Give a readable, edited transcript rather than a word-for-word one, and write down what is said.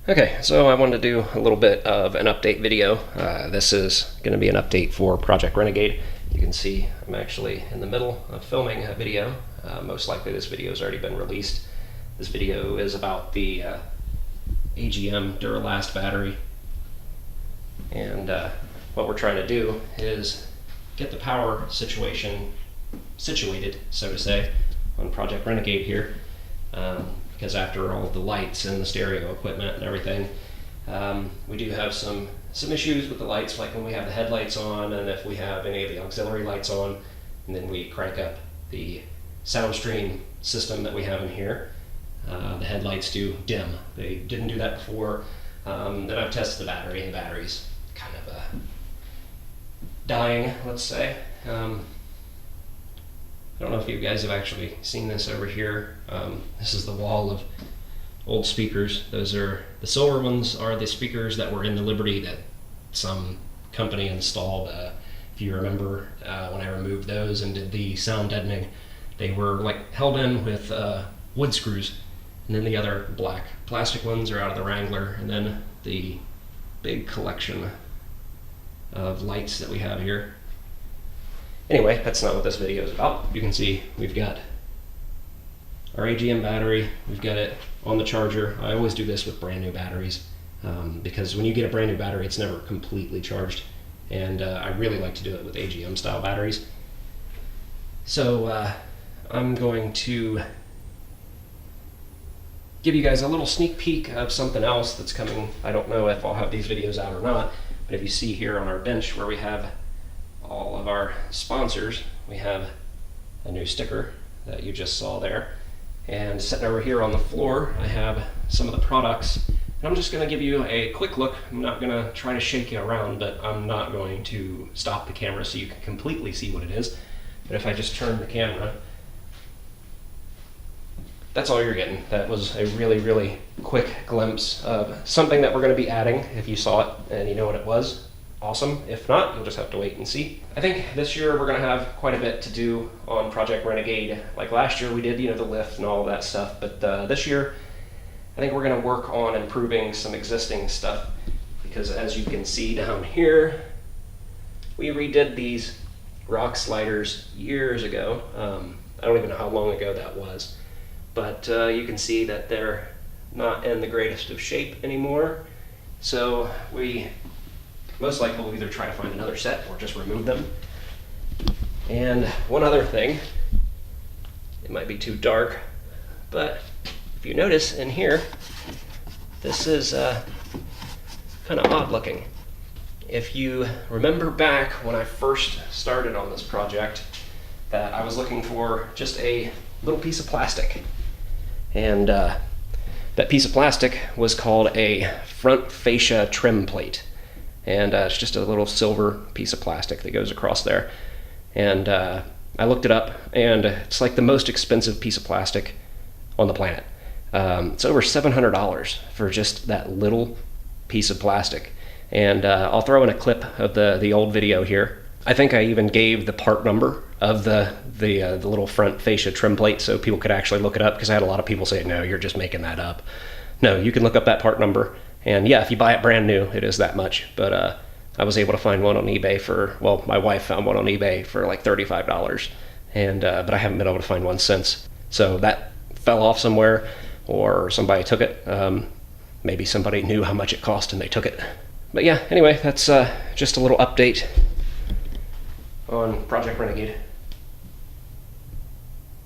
Okay, so I wanted to do a little bit of an update video. This is going to be an update for Project Renegade. You can see I'm actually in the middle of filming a video. Most likely this video has already been released. This video is about the AGM Duralast battery. And what we're trying to do is get the power situation situated, so to say, on Project Renegade here. Because after all of the lights and the stereo equipment and everything, we do have some issues with the lights, like when we have the headlights on and if we have any of the auxiliary lights on, and then we crank up the sound stream system that we have in here. The headlights do dim. They didn't do that before. Then I've tested the battery, and the battery's kind of dying, let's say. I don't know if you guys have actually seen this over here. This is the wall of old speakers. Those are the silver ones, are the speakers that were in the Liberty that some company installed. If you remember, when I removed those and did the sound deadening, they were like held in with wood screws. And then the other black plastic ones are out of the Wrangler. And then the big collection of lights that we have here. Anyway, that's not what this video is about. You can see we've got our AGM battery. We've got it on the charger. I always do this with brand new batteries because when you get a brand new battery, it's never completely charged. And I really like to do it with AGM style batteries. So I'm going to give you guys a little sneak peek of something else that's coming. I don't know if I'll have these videos out or not, but if you see here on our bench where we have all of our sponsors, we have a new sticker that you just saw there. And sitting over here on the floor, I have some of the products. And I'm just going to give you a quick look. I'm not going to try to shake you around, but I'm not going to stop the camera so you can completely see what it is. But if I just turn the camera, that's all you're getting. That was a really, really quick glimpse of something that we're going to be adding. If you saw it and you know what it was, awesome. If not, you'll just have to wait and see. I think this year we're going to have quite a bit to do on Project Renegade. Like last year we did, the lift and all of that stuff, but this year I think we're going to work on improving some existing stuff, because as you can see down here, we redid these rock sliders years ago. I don't even know how long ago that was, but you can see that they're not in the greatest of shape anymore. So we most likely we'll either try to find another set or just remove them. And one other thing, it might be too dark, but if you notice in here, this is kind of odd looking. If you remember back when I first started on this project, that I was looking for just a little piece of plastic. And that piece of plastic was called a front fascia trim plate. And it's just a little silver piece of plastic that goes across there. And I looked it up, and it's like the most expensive piece of plastic on the planet. It's over $700 for just that little piece of plastic. And I'll throw in a clip of the old video here. I think I even gave the part number of the little front fascia trim plate so people could actually look it up, because I had a lot of people say, no, you're just making that up. No, you can look up that part number. And yeah, if you buy it brand new, it is that much. But I was able to find one on eBay for, well, my wife found one on eBay for like $35. And but I haven't been able to find one since. So that fell off somewhere, or somebody took it. Maybe somebody knew how much it cost and they took it. But yeah, anyway, that's just a little update on Project Renegade.